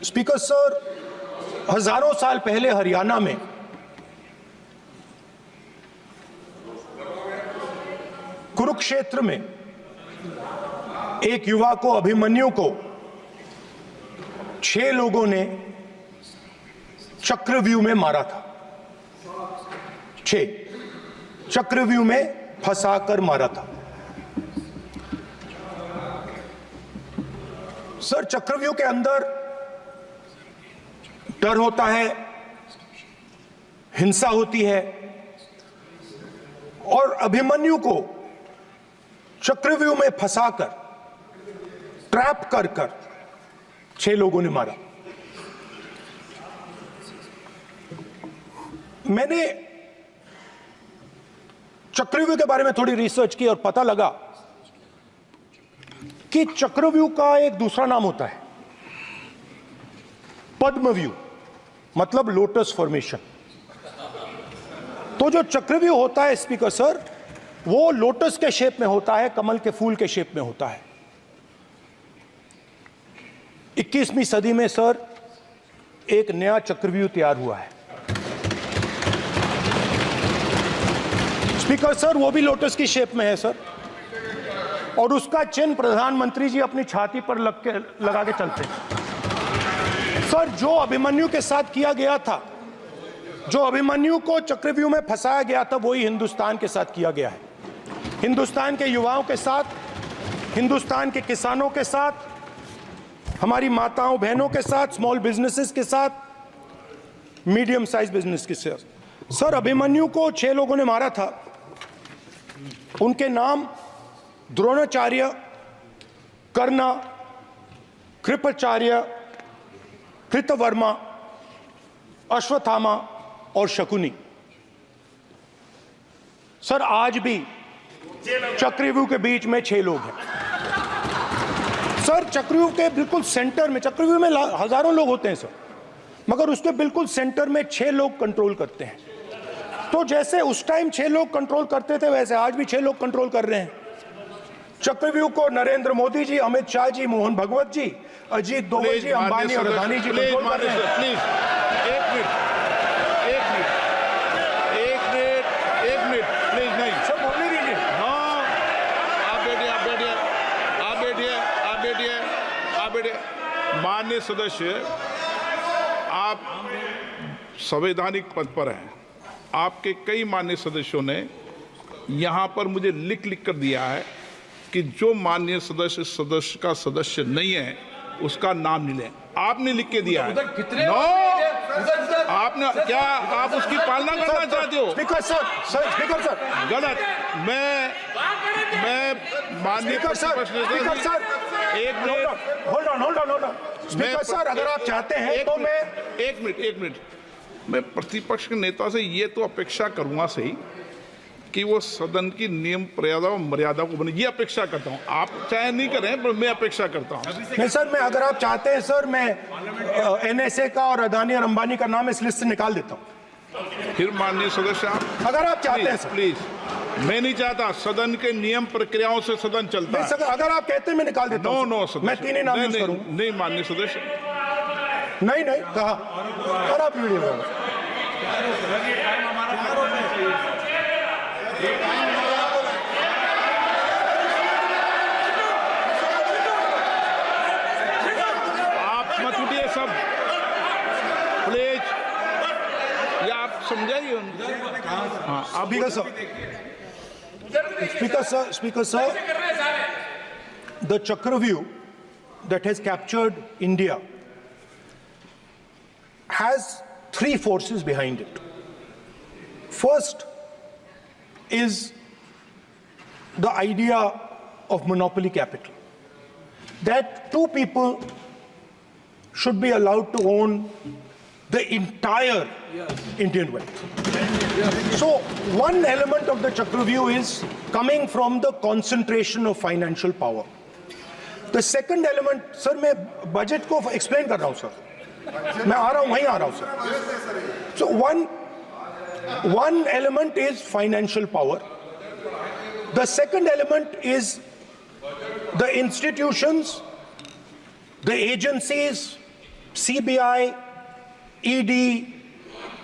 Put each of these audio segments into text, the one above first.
Speaker sir, हजारों साल पहले हरियाणा में कुरुक्षेत्र में एक युवा को, अभिमन्यु को 6 लोगों ने चक्रव्यूह में मारा था। 6 चक्रव्यूह में फंसाकर मारा था। सर, चक्रव्यूह के अंदर डर होता है, हिंसा होती है, और अभिमन्यु को चक्रव्यूह में फंसाकर, ट्रैप कर 6 लोगों ने मारा। मैंने चक्रव्यूह के बारे में थोड़ी रिसर्च की और पता लगा कि चक्रव्यूह का एक दूसरा नाम होता है पद्मव्यूह, मतलब लोटस फॉर्मेशन। तो जो चक्रव्यूह होता है स्पीकर सर, वो लोटस के शेप में होता है, कमल के फूल के शेप में होता है। 21वीं सदी में सर एक नया चक्रव्यूह तैयार हुआ है स्पीकर सर, वो भी लोटस की शेप में है सर, और उसका चिन्ह प्रधानमंत्री जी अपनी छाती पर लगा के चलते हैं। सर, जो अभिमन्यु के साथ किया गया था, जो अभिमन्यु को चक्रव्यूह में फंसाया गया था, वही हिंदुस्तान के साथ किया गया है। हिंदुस्तान के युवाओं के साथ, हिंदुस्तान के किसानों के साथ, हमारी माताओं बहनों के साथ, स्मॉल बिजनेसेस के साथ, मीडियम साइज बिजनेस के साथ। सर, अभिमन्यु को 6 लोगों ने मारा था। उनके नाम द्रोणाचार्य, कर्ण, कृपाचार्य, कृतवर्मा, अश्वत्थामा और शकुनी। सर, आज भी चक्रव्यूह के बीच में 6 लोग हैं। सर, चक्रव्यूह के बिल्कुल सेंटर में, चक्रव्यूह में हजारों लोग होते हैं सर, मगर उसके बिल्कुल सेंटर में 6 लोग कंट्रोल करते हैं। तो जैसे उस टाइम 6 लोग कंट्रोल करते थे, वैसे आज भी 6 लोग कंट्रोल कर रहे हैं। चक्रव्यूह को नरेंद्र मोदी जी, अमित शाह जी, मोहन भगवत जी, अजीत दोवल जी, अंबानी और अदानी जी कंट्रोल कर रहे हैं। प्लीज, एक मिनट, प्लीज। नहीं सर, बोलने दीजिए। हाँ, आप बैठिए। माननीय सदस्य, आप संवैधानिक पद पर हैं। आपके कई माननीय सदस्यों ने यहाँ पर मुझे लिख कर दिया है कि जो माननीय सदस्य का सदस्य नहीं है उसका नाम नहीं लें। आपने लिख के दिया है। नो, आपने क्या, आप उसकी पालना करना चाहते हो? स्पीकर सर, गलत। मैं माननीय एक minute, hold on. Speaker sir, अगर आप चाहते हैं तो मैं एक मिनट मैं प्रतिपक्ष के नेता से ये तो अपेक्षा करूंगा सही कि वो सदन की नियम मर्यादा को बने, ये अपेक्षा करता हूं। आप चाहे नहीं करें, पर मैं अपेक्षा करता हूं। नहीं सर, मैं, अगर आप चाहते हैं सर, मैं NSA का और अदानी और अंबानी का नाम इस लिस्ट से निकाल देता हूं। फिर माननीय सदस्य, आप अगर आप चाहते हैं सर। प्लीज, मैं नहीं चाहता। सदन के नियम प्रक्रियाओं से सदन चलता है। सर, अगर आप कहते हैं मैं निकाल देता हूं। नो सदस्य, मैं 3 ही नाम यूज करूंगा। नहीं माननीय सदस्य, नहीं कहा। और आप वीडियो आप मत उठिए सब, प्लीज, या आप समझाइए। हाँ, आप Speaker sir, the Chakravyu that has captured India has 3 forces behind it. First is the idea of monopoly capital, that 2 people should be allowed to own the entire Indian wealth. So one element of the Chakravyu is coming from the concentration of financial power. The second element, sir, मैं budget को explain कर रहा हूँ sir. मैं आ रहा हूँ, वहीं आ रहा हूँ sir. So one element is financial power. The second element is the institutions, the agencies, CBI, ED,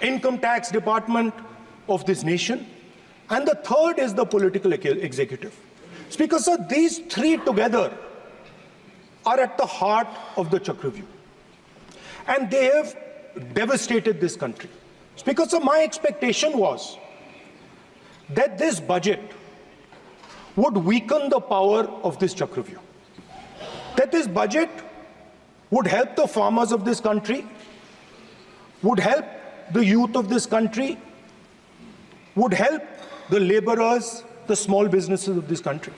income tax department of this nation. And the third is the political executive. Speaker, sir, these three together are at the heart of the Chakravyuh. And they have devastated this country. Speaker, sir, my expectation was that this budget would weaken the power of this Chakravyuh. That this budget would help the farmers of this country, would help the youth of this country, would help the laborers, the small businesses of this country.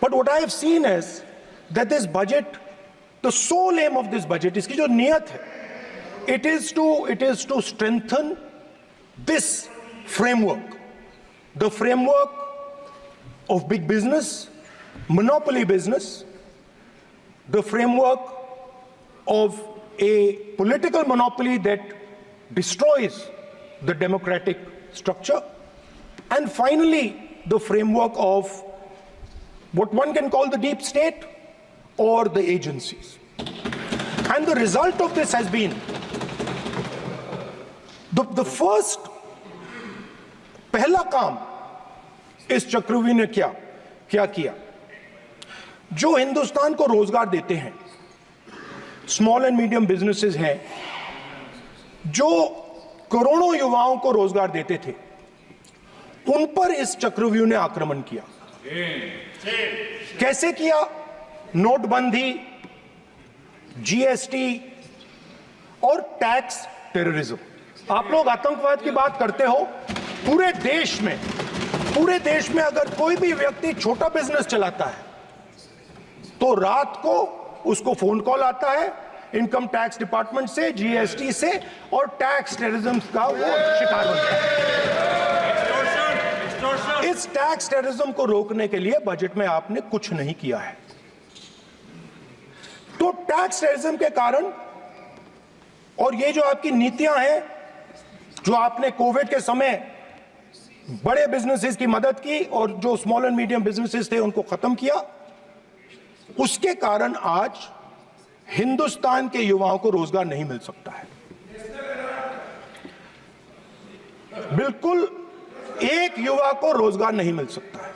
But what I have seen is that this budget, the sole aim of this budget, iski jo niyat hai, it is to strengthen this framework, the framework of big business, monopoly business, the framework of a political monopoly that destroys the democratic structure, and finally the framework of what one can call the deep state or the agencies. And the result of this has been the first पहला काम इस चक्रव्यूह ने क्या किया, जो हिंदुस्तान को रोजगार देते हैं, स्मॉल एंड मीडियम बिजनेसेस हैं, जो करोड़ों युवाओं को रोजगार देते थे, उन पर इस चक्रव्यूह ने आक्रमण किया। कैसे किया? नोटबंदी, जीएसटी और टैक्स टेररिज्म। आप लोग आतंकवाद की बात करते हो, पूरे देश में अगर कोई भी व्यक्ति छोटा बिजनेस चलाता है तो रात को उसको फोन कॉल आता है इनकम टैक्स डिपार्टमेंट से, जीएसटी से, और टैक्स टेररिज्म का वो शिकार बनता है। इस टैक्स टेररिज्म को रोकने के लिए बजट में आपने कुछ नहीं किया है। तो टैक्स टेररिज्म के कारण और ये जो आपकी नीतियां हैं, जो आपने कोविड के समय बड़े बिजनेसेस की मदद की और जो स्मॉल एंड मीडियम बिजनेसेस थे उनको खत्म किया, उसके कारण आज हिंदुस्तान के युवाओं को रोजगार नहीं मिल सकता है। बिल्कुल एक युवा को रोजगार नहीं मिल सकता है।